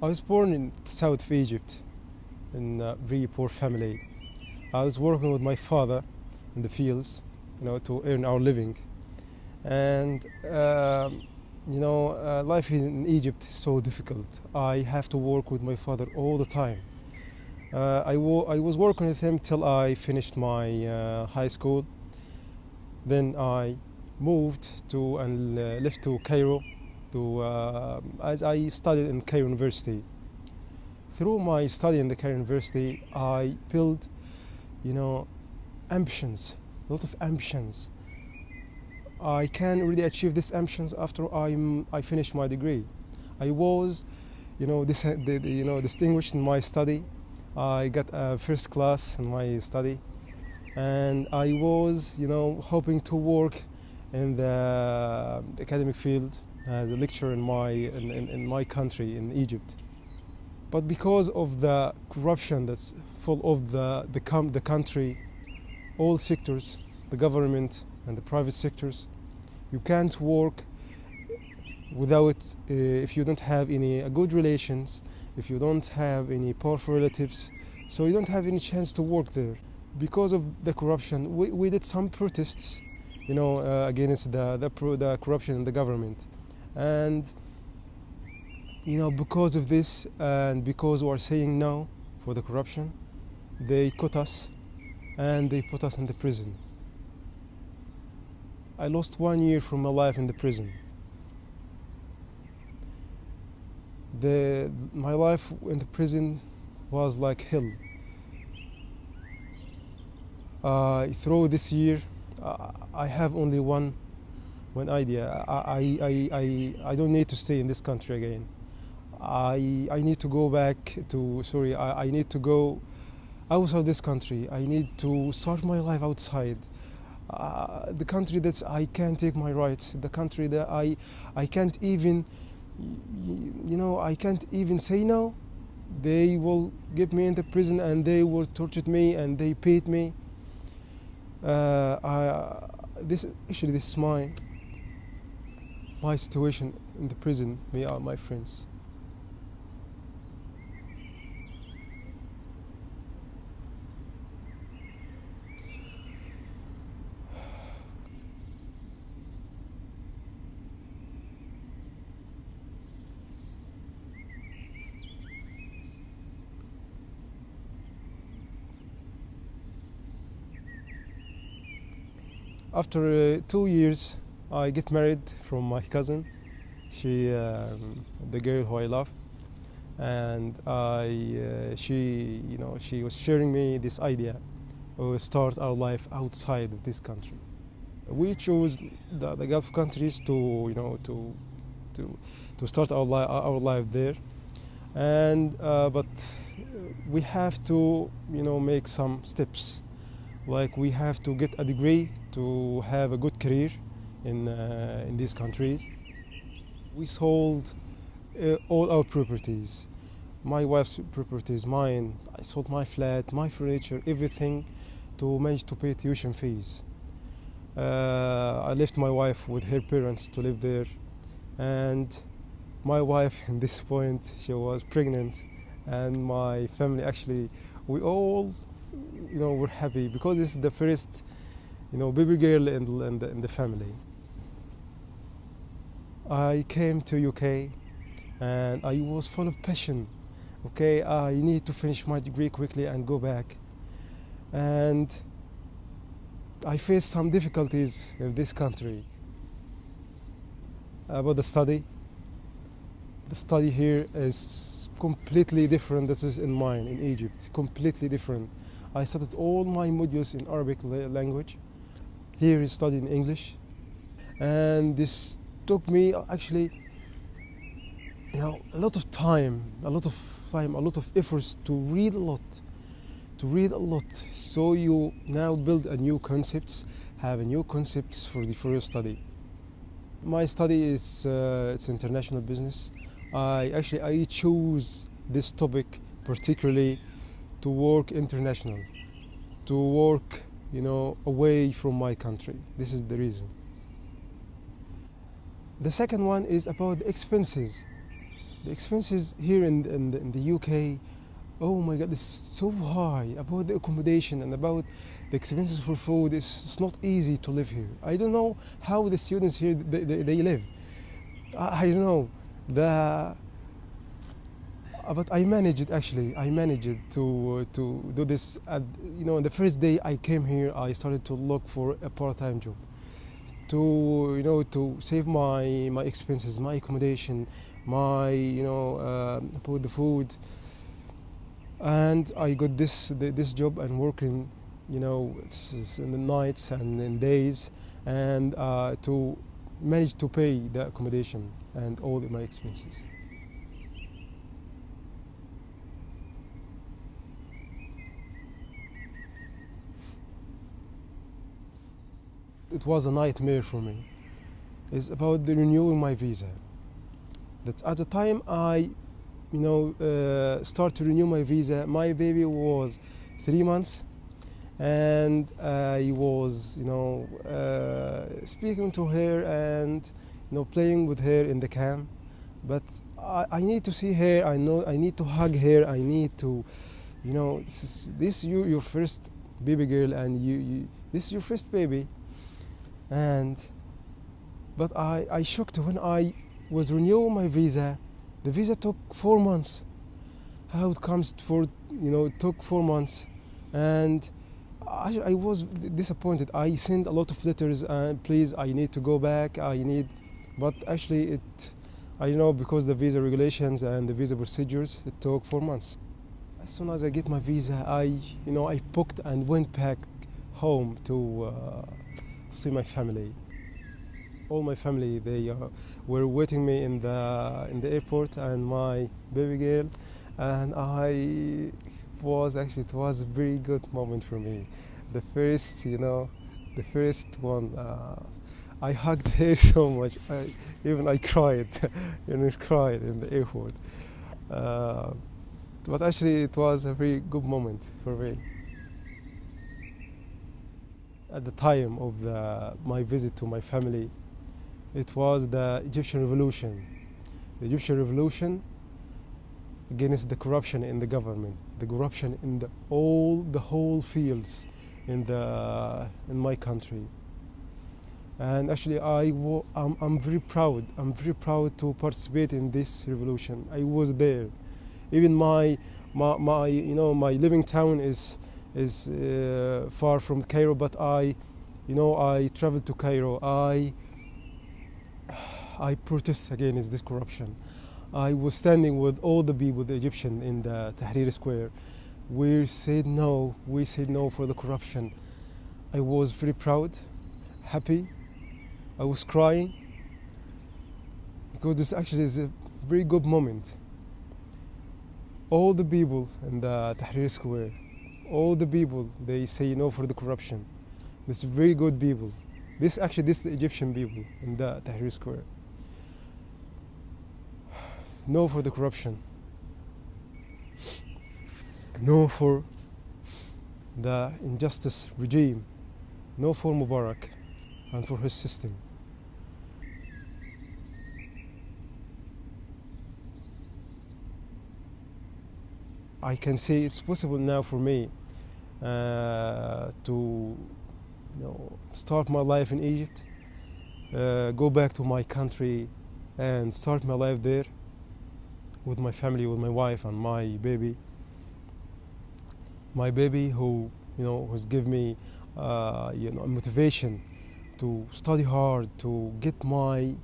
I was born in the south of Egypt in a very poor family. I was working with my father in the fields, to earn our living. And life in Egypt is so difficult. I have to work with my father all the time. I was working with him till I finished my high school. Then I moved to and left to Cairo as I studied in Cairo University. Through my study in the Cairo University, I built, ambitions, a lot of ambitions. I can really achieve these ambitions after I finished my degree. I was, distinguished in my study. I got a first class in my study, and I was, hoping to work in the academic field as a lecturer in my country, in Egypt. But because of the corruption that's full of the country, all sectors, the government and the private sectors, you can't work without, if you don't have any good relations, if you don't have any powerful relatives, so you don't have any chance to work there. Because of the corruption, we did some protests, against the corruption in the government. And because of this, and because we are saying no for the corruption, they caught us and they put us in the prison. I lost 1 year from my life in the prison. My life in the prison was like hell. Through this year, I have only one idea. I don't need to stay in this country again. I need to go back to, I need to go outside this country. I need to start my life outside. The country that I can't take my rights, the country that I can't even, I can't even say no. They will get me into prison and they will torture me and they beat me. This is my situation in the prison, me and my friends. After 2 years, I get married from my cousin. She, the girl who I love, and she was sharing me this idea to start our life outside of this country. We chose the Gulf countries to start our life there, and but we have to make some steps. Like we have to get a degree to have a good career in these countries. We sold all our properties, my wife's properties, mine. I sold my flat, my furniture, everything to manage to pay tuition fees. I left my wife with her parents to live there, and my wife, at this point, she was pregnant, and my family actually, we all we're happy because this is the first, baby girl in the family. I came to UK and I was full of passion. Okay, I need to finish my degree quickly and go back. And I faced some difficulties in this country about the study. The study here is completely different. This is in mine in Egypt, completely different. I studied all my modules in Arabic language. Here is studied in English. And this took me actually, a lot of time, a lot of efforts to read a lot. So you now build a new concepts, have a new concepts for your study. My study is it's international business. I choose this topic particularly to work international, to work, away from my country. This is the reason. The second one is about the expenses. The expenses here in the UK, oh my God, it's so high. About the accommodation and about the expenses for food, it's not easy to live here. I don't know how the students here they live. I don't know. But I managed actually. I managed to do this. The first day I came here, I started to look for a part-time job to save my expenses, my accommodation, my about the food. And I got this job and working, it's in the nights and in days, and to manage to pay the accommodation and all my expenses. It was a nightmare for me. It's about the renewing my visa. That at the time I, start to renew my visa, my baby was 3 months, and I was, speaking to her and, playing with her in the camp. But I need to see her. I know I need to hug her. I need to, this your first baby girl, and this is your first baby. But I shocked when I was renewing my visa. The visa took 4 months. How it comes took 4 months, and I was disappointed. I sent a lot of letters and please, I need to go back. But actually because the visa regulations and the visa procedures, it took 4 months. As soon as I get my visa, I booked and went back home to see my family. All my family, they were waiting me in the airport, and my baby girl, and it was a very good moment for me. The first one, I hugged her so much. I cried, cried in the airport. But actually, it was a very good moment for me. At the time of my visit to my family, it was the Egyptian Revolution. The Egyptian Revolution against the corruption in the government, the corruption in the whole fields in my country. And actually, I'm very proud. I'm very proud to participate in this revolution. I was there. Even my living town is far from Cairo, but I traveled to Cairo. I protest against this corruption. I was standing with all the people, the Egyptian, in the Tahrir Square. We said no for the corruption. I was very proud, happy. I was crying because this actually is a very good moment. All the people in the Tahrir Square, all the people, they say no for the corruption. This is very good people. This is the Egyptian people in the Tahrir Square. No for the corruption. No for the injustice regime. No for Mubarak and for his system. I can say it's possible now for me to start my life in Egypt, go back to my country and start my life there with my family, with my wife and my baby. My baby who has given me motivation to study hard, to get my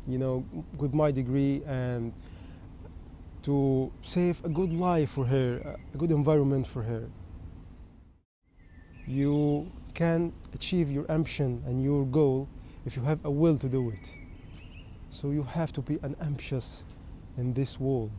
degree, and to save a good life for her, a good environment for her. You can achieve your ambition and your goal if you have a will to do it. So you have to be ambitious in this world.